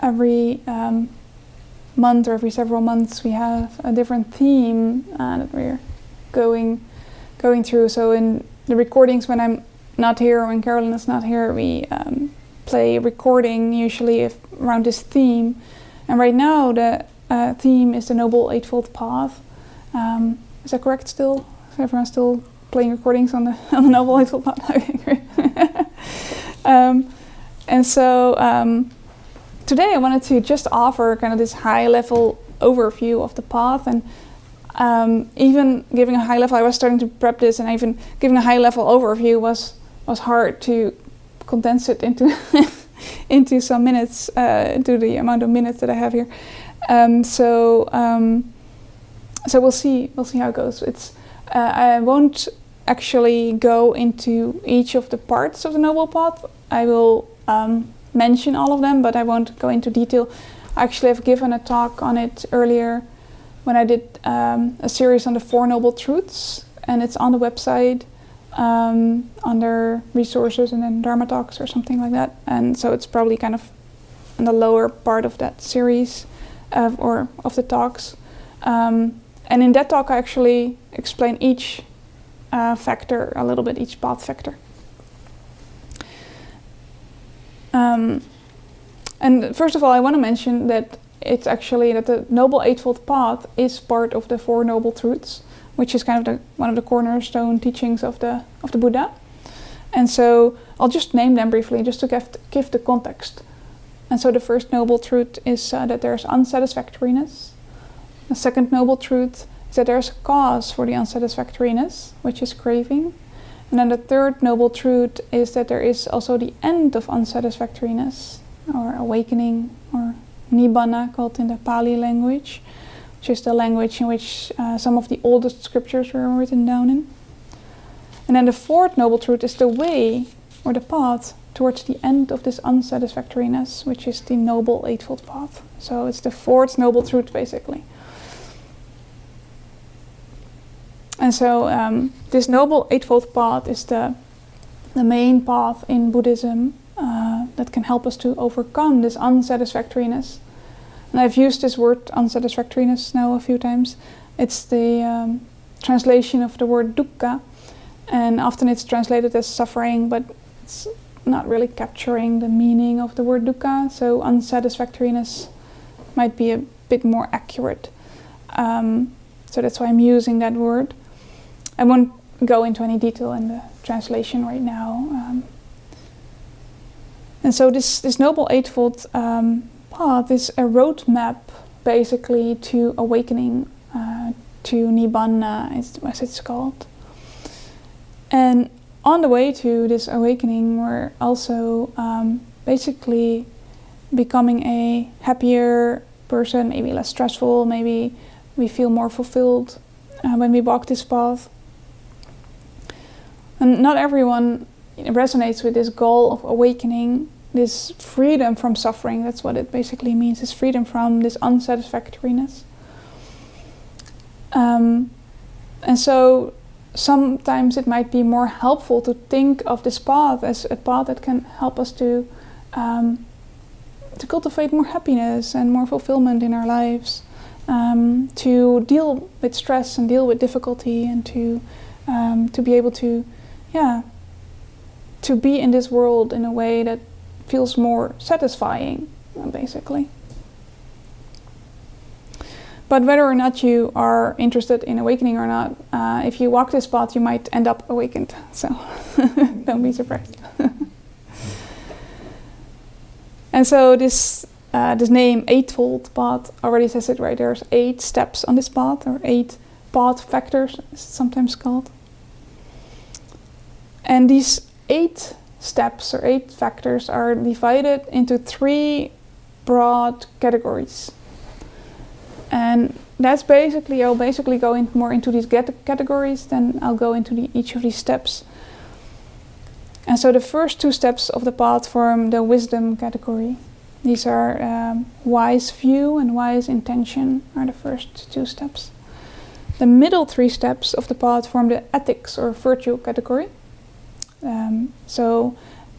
every month or every several months we have a different theme that we're going through. So in the recordings, when I'm not here or when Carolyn is not here, we play a recording usually around this theme. And right now the theme is the Noble Eightfold Path. Is that correct still? Is everyone still playing recordings on the Noble Eightfold Path? Okay, great. And so today I wanted to just offer kind of this high-level overview of the path, and even giving a high level, I was starting to prep this, and even giving a high-level overview was hard to condense it into into some minutes, into the amount of minutes that I have here. So we'll see how it goes. I won't actually go into each of the parts of the Noble Path. I will mention all of them, but I won't go into detail. I actually have given a talk on it earlier when I did a series on the Four Noble Truths, and it's on the website under resources and then Dharma Talks or something like that. And so it's probably kind of in the lower part of that series or of the talks. And in that talk I actually explain each factor a little bit, each path factor. And first of all, I want to mention that it's actually that the Noble Eightfold Path is part of the Four Noble Truths, which is kind of one of the cornerstone teachings of the Buddha. And so I'll just name them briefly, just to give the context. And so the first noble truth is that there's unsatisfactoriness. The second noble truth is that there's a cause for the unsatisfactoriness, which is craving. And then the third noble truth is that there is also the end of unsatisfactoriness, or awakening, or nibbana, called in the Pali language, which is the language in which some of the oldest scriptures were written down in. And then the fourth noble truth is the way, or the path, towards the end of this unsatisfactoriness, which is the Noble Eightfold Path. So it's the fourth noble truth, basically. And so this Noble Eightfold Path is the main path in Buddhism that can help us to overcome this unsatisfactoriness. And I've used this word unsatisfactoriness now a few times. It's the translation of the word dukkha, and often it's translated as suffering, but it's not really capturing the meaning of the word dukkha, so unsatisfactoriness might be a bit more accurate. So that's why I'm using that word. I won't go into any detail in the translation right now. And so this Noble Eightfold Path is a roadmap, basically, to awakening, to Nibbana, as it's called. And on the way to this awakening, we're also basically becoming a happier person, maybe less stressful, maybe we feel more fulfilled when we walk this path. And not everyone resonates with this goal of awakening, this freedom from suffering. That's what it basically means, is freedom from this unsatisfactoriness. And so sometimes it might be more helpful to think of this path as a path that can help us to cultivate more happiness and more fulfillment in our lives, to deal with stress and deal with difficulty, and to be able to be in this world in a way that feels more satisfying, basically. But whether or not you are interested in awakening or not, if you walk this path, you might end up awakened. So don't be surprised. And so this name, Eightfold Path, already says it, right? There's 8 steps on this path, or 8 path factors, as it's sometimes called. And these 8 steps, or 8 factors, are divided into 3 broad categories. And that's basically, I'll basically go more into these categories, then I'll go into each of these steps. And so the first 2 steps of the path form the wisdom category. These are wise view and wise intention are the first 2 steps. The middle 3 steps of the path form the ethics or virtue category.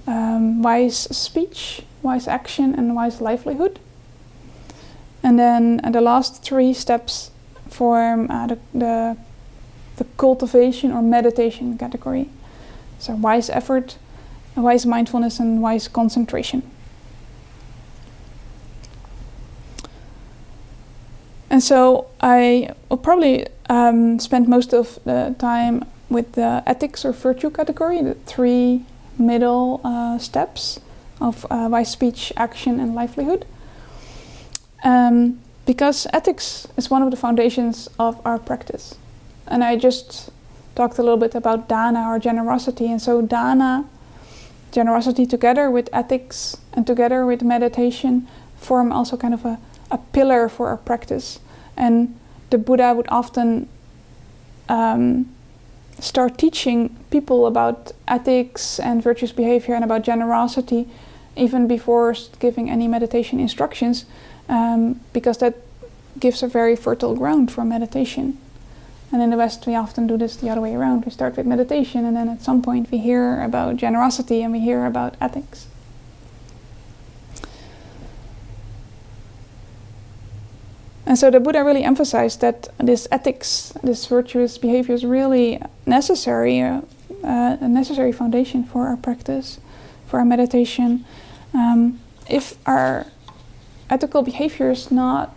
Wise speech, wise action, and wise livelihood. And then the last 3 steps form the cultivation or meditation category. So wise effort, wise mindfulness, and wise concentration. And so I will probably spend most of the time with the ethics or virtue category, the 3 middle steps of wise speech, action, and livelihood. Because ethics is one of the foundations of our practice. And I just talked a little bit about dana, or generosity. And so dana, generosity, together with ethics and together with meditation, form also kind of a pillar for our practice. And the Buddha would often start teaching people about ethics and virtuous behavior and about generosity even before giving any meditation instructions, because that gives a very fertile ground for meditation. And in the West, we often do this the other way around. We start with meditation, and then at some point we hear about generosity and we hear about ethics. And so the Buddha really emphasized that this ethics, this virtuous behavior, is really necessary, a necessary foundation for our practice, for our meditation. If our ethical behavior is not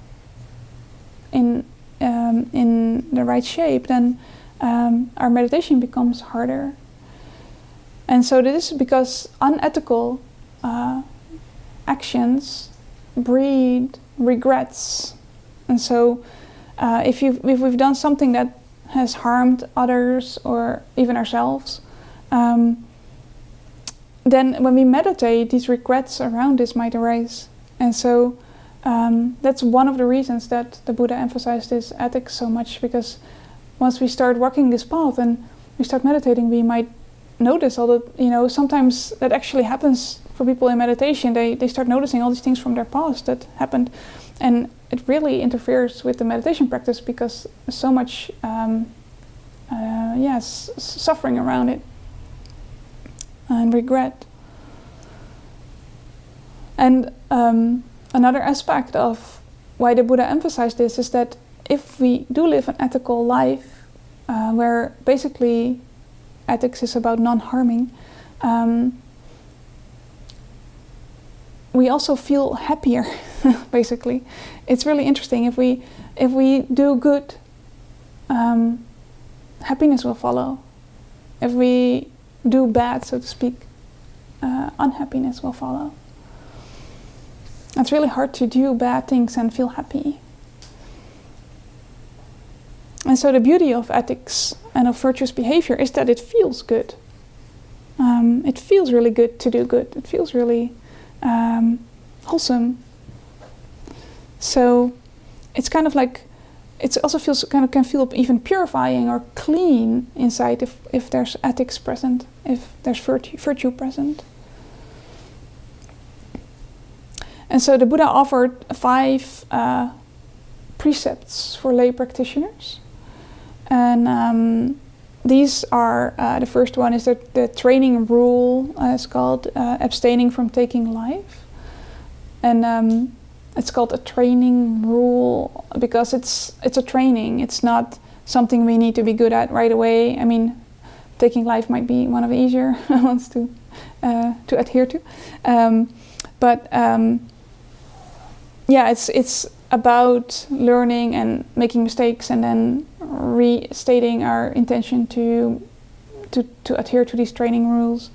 in the right shape, then our meditation becomes harder. And so this is because unethical actions breed regrets. And so if we've done something that has harmed others or even ourselves, then when we meditate, these regrets around this might arise. And so that's one of the reasons that the Buddha emphasized this ethics so much, because once we start walking this path and we start meditating, we might notice all the, sometimes that actually happens for people in meditation. They start noticing all these things from their past that happened. And it really interferes with the meditation practice because there's so much suffering around it and regret. And another aspect of why the Buddha emphasized this is that if we do live an ethical life, where basically ethics is about non-harming, we also feel happier. Basically, it's really interesting. If we do good, happiness will follow. If we do bad, so to speak, unhappiness will follow. It's really hard to do bad things and feel happy. And so the beauty of ethics and of virtuous behavior is that it feels good. It feels really good to do good. It feels really wholesome. So it's kind of like, it also feels can feel even purifying or clean inside if there's ethics present, if there's virtue present. And so the Buddha offered 5 precepts for lay practitioners. And these are, the first one is the training rule, it's called abstaining from taking life. And it's called a training rule because it's a training. It's not something we need to be good at right away. I mean, taking life might be one of the easier ones to adhere to. It's about learning and making mistakes and then restating our intention to adhere to these training rules.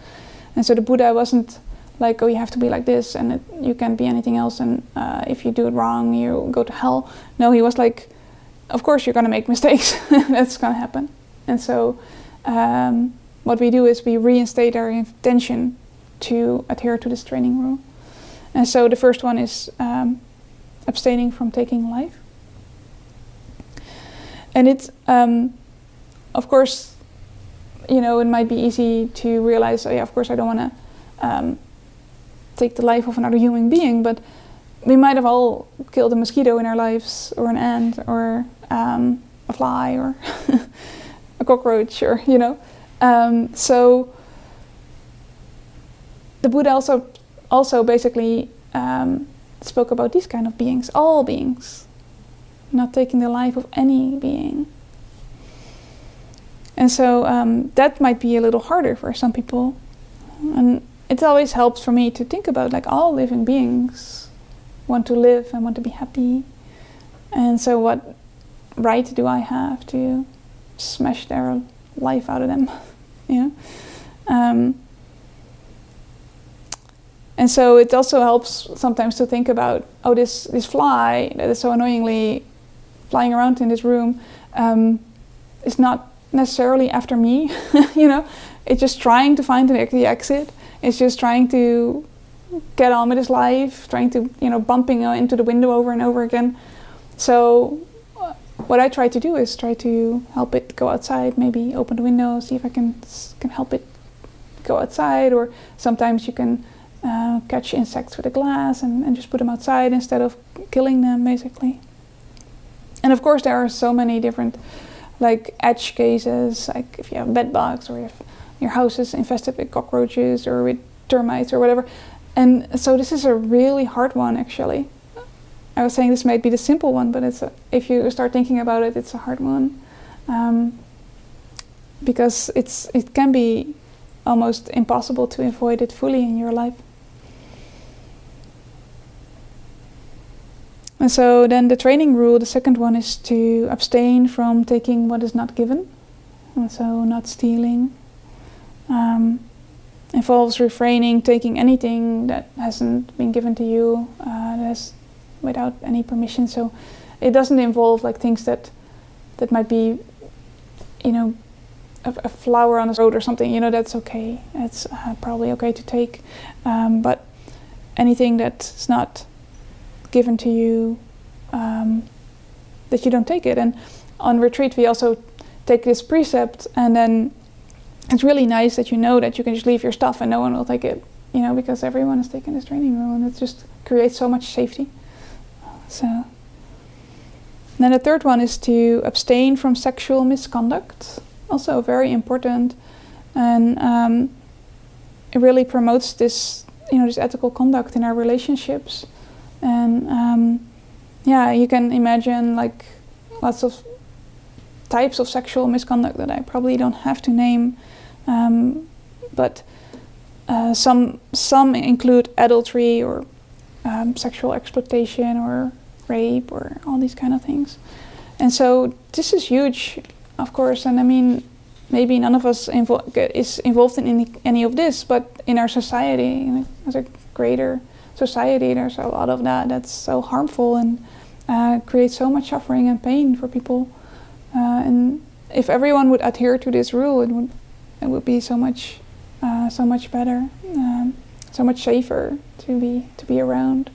And so the Buddha wasn't like, oh, you have to be like this and you can't be anything else, and if you do it wrong, you go to hell. No, he was like, of course you're going to make mistakes. That's going to happen. And so what we do is we reinstate our intention to adhere to this training rule. And so the first one is abstaining from taking life. And it's, of course, it might be easy to realize, oh yeah, of course I don't want to take the life of another human being, but we might have all killed a mosquito in our lives, or an ant, or a fly, or a cockroach, or, so the Buddha also basically spoke about these kind of beings, all beings, not taking the life of any being. And so that might be a little harder for some people. And it always helps for me to think about like all living beings want to live and want to be happy. And so what right do I have to smash their life out of them? You know? And so it also helps sometimes to think about, oh, this fly that is so annoyingly flying around in this room is not necessarily after me. You know, it's just trying to find the exit. It's just trying to get on with his life, trying to, you know, bumping into the window over and over again. So what I try to do is try to help it go outside, maybe open the window, see if I can help it go outside, or sometimes you can catch insects with a glass and just put them outside instead of killing them, basically. And of course there are so many different like edge cases, like if you have bed bugs or if your house is infested with cockroaches or with termites or whatever. And so this is a really hard one, actually. I was saying this might be the simple one, but if you start thinking about it, it's a hard one. Because it can be almost impossible to avoid it fully in your life. And so then the training rule, the second one, is to abstain from taking what is not given. And so not stealing. Involves refraining, taking anything that hasn't been given to you, without any permission. So it doesn't involve like things that might be, you know, a flower on the road or something. You know, that's okay. It's probably okay to take. But anything that's not given to you, that you don't take it. And on retreat we also take this precept, and then it's really nice that you know that you can just leave your stuff and no one will take it, you know, because everyone is taking this training rule, and it just creates so much safety. So then the third one is to abstain from sexual misconduct, also very important, and it really promotes this, you know, this ethical conduct in our relationships. And you can imagine like lots of types of sexual misconduct that I probably don't have to name, but some include adultery or sexual exploitation or rape or all these kind of things. And so this is huge, of course, and I mean, maybe none of us is involved in any of this, but in our society, you know, as a greater society, there's a lot of that's so harmful and creates so much suffering and pain for people. And if everyone would adhere to this rule, it would be so much better, so much safer to be around.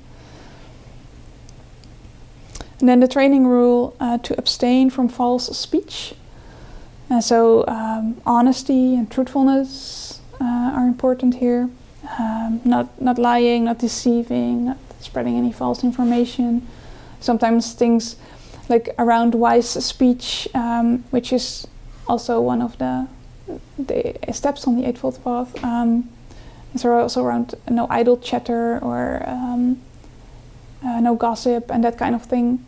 And then the training rule to abstain from false speech. So honesty and truthfulness are important here. Not lying, not deceiving, not spreading any false information. Sometimes things like around wise speech, which is also one of the steps on the Eightfold Path. Is also around no idle chatter or no gossip and that kind of thing.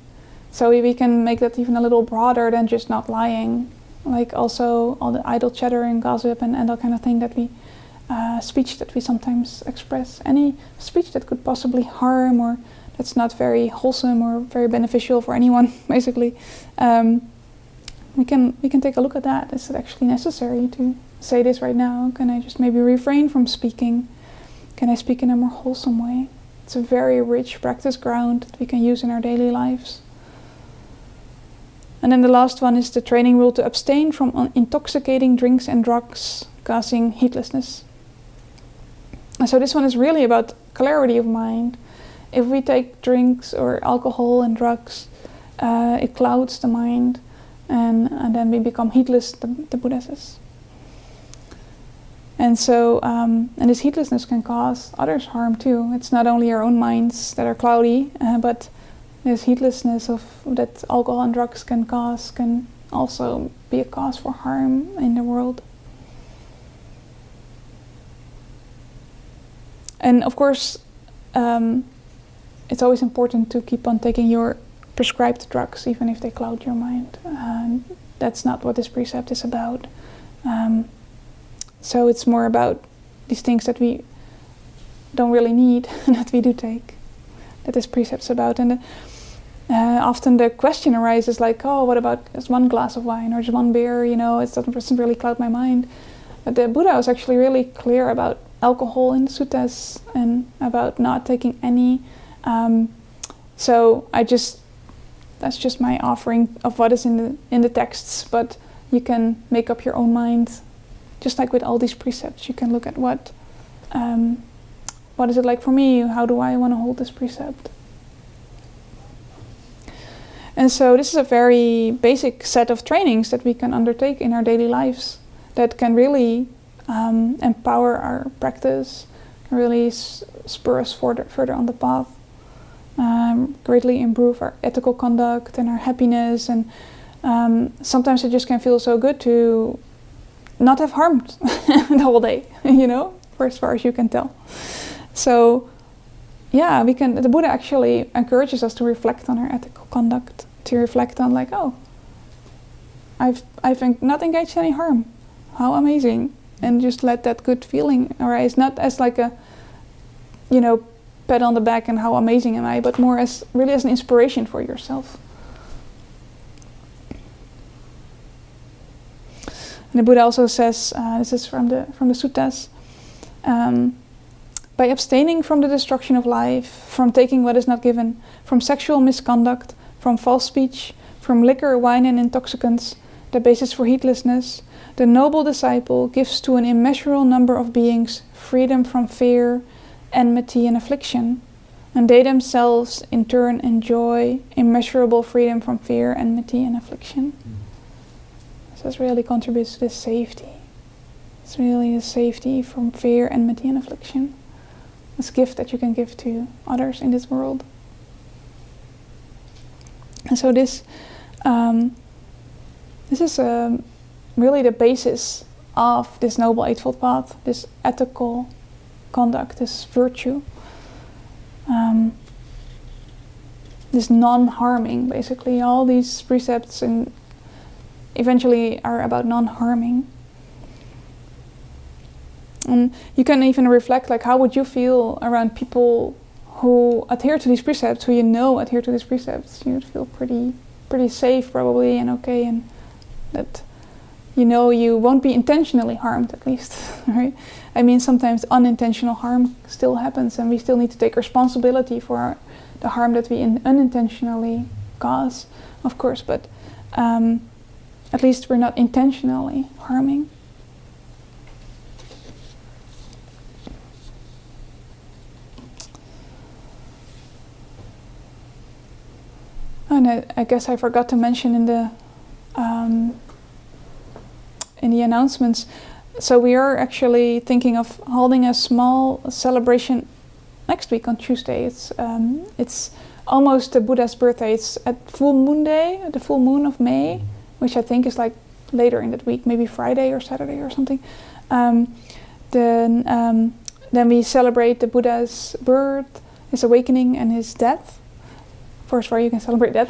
So we can make that even a little broader than just not lying. Like also all the idle chatter and gossip and that kind of thing that we speech that we sometimes express. Any speech that could possibly harm or that's not very wholesome or very beneficial for anyone, basically. We can take a look at that. Is it actually necessary to say this right now? Can I just maybe refrain from speaking? Can I speak in a more wholesome way? It's a very rich practice ground that we can use in our daily lives. And then the last one is the training rule to abstain from intoxicating drinks and drugs causing heedlessness. And so this one is really about clarity of mind. If we take drinks or alcohol and drugs, it clouds the mind, and then we become heedless, the Buddha says. And so, and this heedlessness can cause others harm too. It's not only our own minds that are cloudy, but this heedlessness that alcohol and drugs can cause can also be a cause for harm in the world. And of course, it's always important to keep on taking your prescribed drugs, even if they cloud your mind. That's not what this precept is about. So it's more about these things that we don't really need and that we do take, that this precept's about. And often the question arises like, oh, what about just one glass of wine or just one beer? You know, it doesn't really cloud my mind. But the Buddha was actually really clear about alcohol in the suttas and about not taking any. So that's just my offering of what is in the texts. But you can make up your own mind, just like with all these precepts. You can look at what is it like for me? How do I want to hold this precept? And so this is a very basic set of trainings that we can undertake in our daily lives that can really empower our practice, really spur us further on the path, greatly improve our ethical conduct and our happiness. And sometimes it just can feel so good to not have harmed the whole day, you know, for as far as you can tell. So yeah, the Buddha actually encourages us to reflect on our ethical conduct, to reflect on like, oh, I've not engaged in any harm. How amazing. And just let that good feeling arise, not as like a, you know, pat on the back and how amazing am I, but more as really as an inspiration for yourself. And the Buddha also says, this is from the suttas, by abstaining from the destruction of life, from taking what is not given, from sexual misconduct, from false speech, from liquor, wine and intoxicants, the basis for heedlessness, the noble disciple gives to an immeasurable number of beings freedom from fear, enmity and affliction, and they themselves in turn enjoy immeasurable freedom from fear, enmity and affliction. So this really contributes to this safety. It's really a safety from fear, enmity and affliction. This gift that you can give to others in this world. And so this is really the basis of this Noble Eightfold Path, this ethical conduct, this virtue, this non-harming. Basically, all these precepts and eventually are about non-harming. And you can even reflect, like, how would you feel around people who adhere to these precepts, who you know adhere to these precepts? You'd feel pretty safe probably, and okay, and that you know you won't be intentionally harmed, at least, right? I mean, sometimes unintentional harm still happens, and we still need to take responsibility for the harm that we unintentionally cause, of course, but at least we're not intentionally harming. And I guess I forgot to mention in the announcements. So we are actually thinking of holding a small celebration next week on Tuesday. It's almost the Buddha's birthday. It's at Full Moon Day, the full moon of May, which I think is like later in that week, maybe Friday or Saturday or something. Then we celebrate the Buddha's birth, his awakening, and his death. For where you can celebrate that.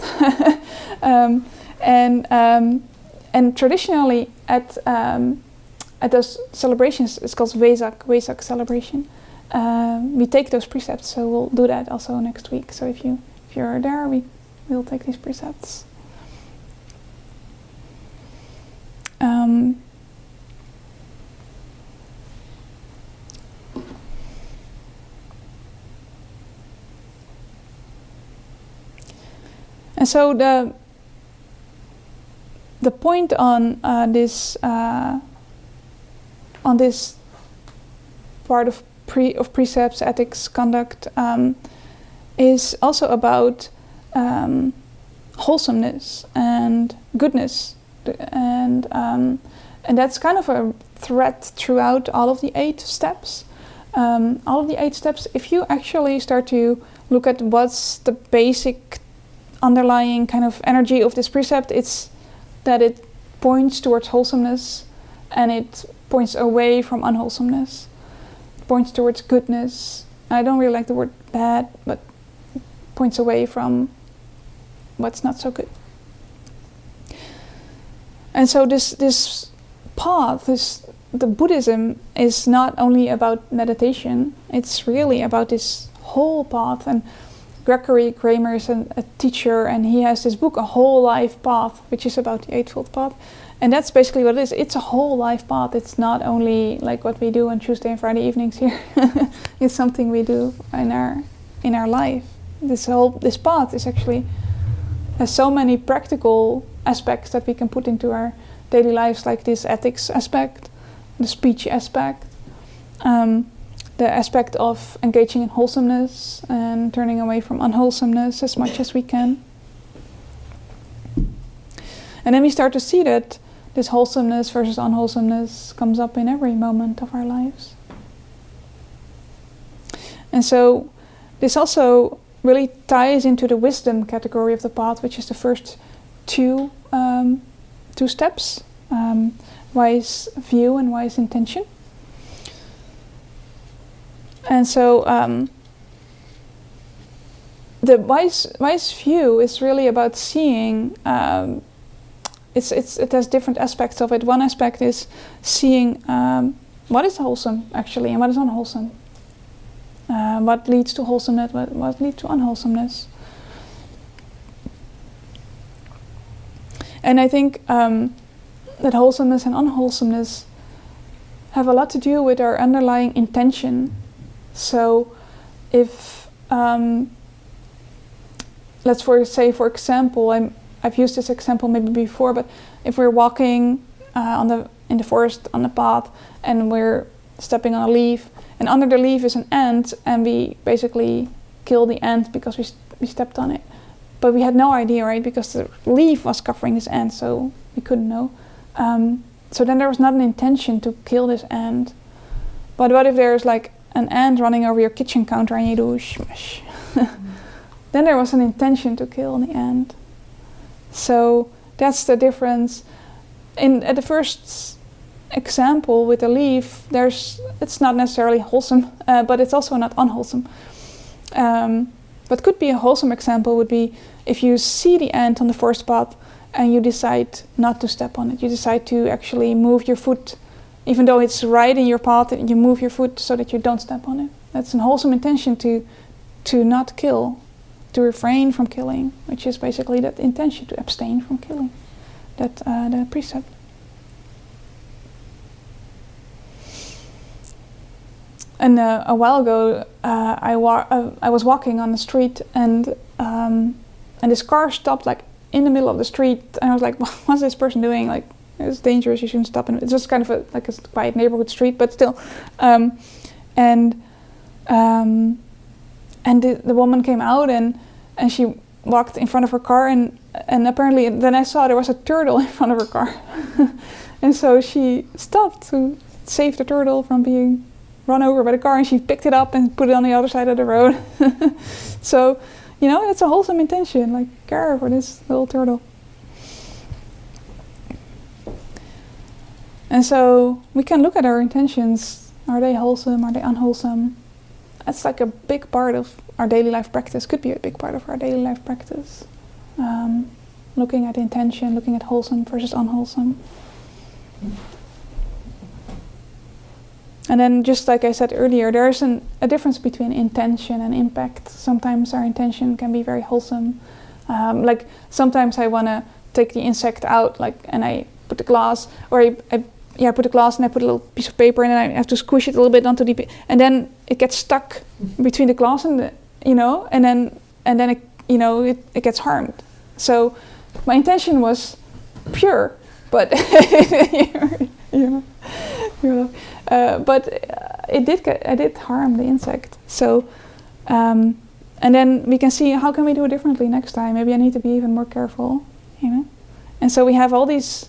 And traditionally at those celebrations, it's called Vesak celebration. We take those precepts, so we'll do that also next week. So if you're there, we'll take these precepts. And so the point on this part of precepts, ethics, conduct, is also about wholesomeness and goodness, and that's kind of a thread throughout all of the 8 steps. All of the 8 steps, if you actually start to look at what's the basic underlying kind of energy of this precept, it's that it points towards wholesomeness and it points away from unwholesomeness. It points towards goodness. I don't really like the word bad, but points away from what's not so good. And so this path, the Buddhism is not only about meditation, it's really about this whole path. And Gregory Kramer is a teacher, and he has this book, A Whole Life Path, which is about the Eightfold Path. And that's basically what it is. It's a whole life path. It's not only like what we do on Tuesday and Friday evenings here. It's something we do in our life. This path is actually has so many practical aspects that we can put into our daily lives, like this ethics aspect, the speech aspect, the aspect of engaging in wholesomeness and turning away from unwholesomeness as much as we can. And then we start to see that this wholesomeness versus unwholesomeness comes up in every moment of our lives. And so this also really ties into the wisdom category of the path, which is the first two steps, wise view and wise intention. And so the wise view is really about seeing. It has different aspects of it. One aspect is seeing what is wholesome actually and what is unwholesome. What leads to wholesomeness, what leads to unwholesomeness. And I think that wholesomeness and unwholesomeness have a lot to do with our underlying intention. So if, let's say for example, I've used this example maybe before, but if we're walking in the forest on the path and we're stepping on a leaf, and under the leaf is an ant, and we basically kill the ant because we stepped on it. But we had no idea, right? Because the leaf was covering this ant, so we couldn't know. So then there was not an intention to kill this ant. But what if there's like an ant running over your kitchen counter and you do smash? Then there was an intention to kill the ant. So that's the difference. At the first example with the leaf, it's not necessarily wholesome, but it's also not unwholesome. What could be a wholesome example would be if you see the ant on the forest path and you decide not to step on it. You decide to actually move your foot, even though it's right in your path, you move your foot so that you don't step on it. That's an wholesome intention to not kill, to refrain from killing, which is basically that intention to abstain from killing, the precept. And a while ago, I was walking on the street, and this car stopped like in the middle of the street, and I was like, "What's this person doing? Like, it's dangerous. You shouldn't stop." And it's just kind of a quiet neighborhood street, but still. And the woman came out, and she walked in front of her car, and apparently then I saw there was a turtle in front of her car, and so she stopped to save the turtle from being run over by the car, and she picked it up and put it on the other side of the road. So, it's a wholesome intention, like care for this little turtle. And so we can look at our intentions. Are they wholesome? Are they unwholesome? That's like a big part of our daily life practice, could be a big part of our daily life practice. Looking at intention, looking at wholesome versus unwholesome. And then, just like I said earlier, there's a difference between intention and impact. Sometimes our intention can be very wholesome. Like sometimes I want to take the insect out, and I put the glass, or I put the glass and I put a little piece of paper, and then I have to squish it a little bit onto and then it gets stuck between the glass and and then it gets harmed. So my intention was pure, but but I did harm the insect. So, and then we can see how can we do it differently next time. Maybe I need to be even more careful, And so we have all these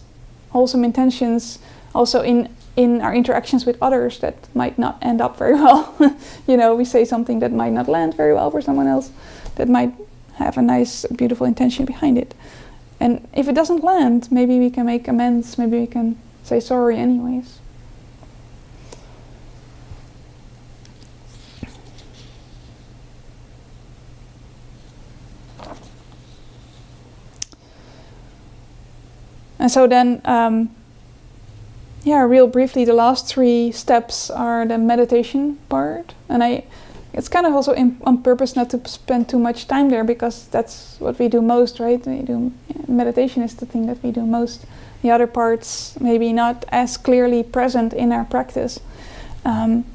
wholesome intentions also in our interactions with others that might not end up very well. We say something that might not land very well for someone else, that might have a nice, beautiful intention behind it. And if it doesn't land, maybe we can make amends. Maybe we can say sorry anyways. And so then, real briefly, the last 3 steps are the meditation part. And it's kind of also on purpose not to spend too much time there, because that's what we do most, right? Meditation is the thing that we do most. The other parts maybe not as clearly present in our practice. And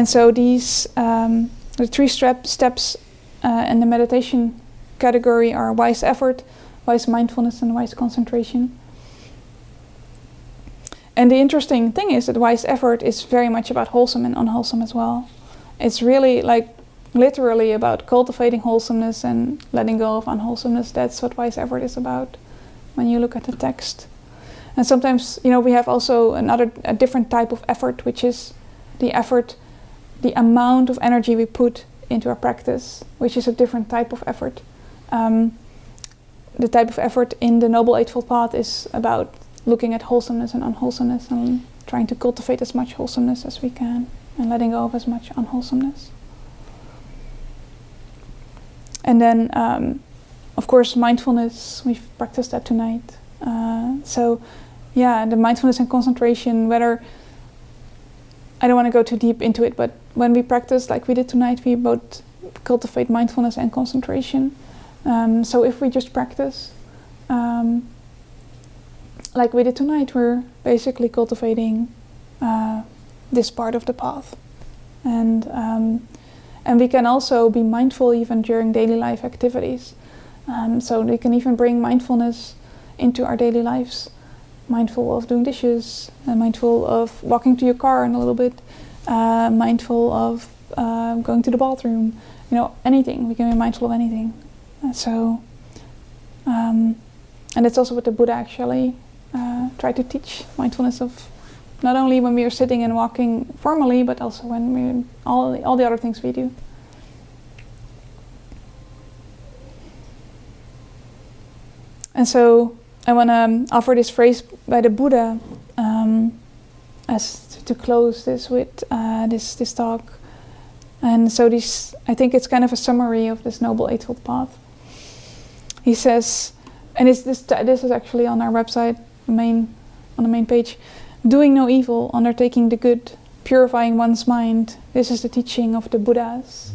so these, the 3 steps in the meditation category are wise effort, wise mindfulness, and wise concentration. And the interesting thing is that wise effort is very much about wholesome and unwholesome as well. It's really literally about cultivating wholesomeness and letting go of unwholesomeness. That's what wise effort is about when you look at the text. And sometimes, we have also a different type of effort, which is the amount of energy we put into our practice, which is a different type of effort. The type of effort in the Noble Eightfold Path is about looking at wholesomeness and unwholesomeness and trying to cultivate as much wholesomeness as we can and letting go of as much unwholesomeness. And then, of course, mindfulness, we've practiced that tonight. The mindfulness and concentration, whether, I don't want to go too deep into it, but when we practice like we did tonight, we both cultivate mindfulness and concentration. So if we just practice like we did tonight, we're basically cultivating this part of the path. And we can also be mindful even during daily life activities. So we can even bring mindfulness into our daily lives. Mindful of doing dishes, mindful of walking to your car in a little bit, mindful of going to the bathroom, anything. We can be mindful of anything. And that's also what the Buddha actually tried to teach, mindfulness of not only when we are sitting and walking formally, but also when we're all the other things we do. And so I want to offer this phrase by the Buddha as to close this with this talk. And so I think it's kind of a summary of this Noble Eightfold Path. He says, and this is actually on our website, on the main page, doing no evil, undertaking the good, purifying one's mind. This is the teaching of the Buddhas.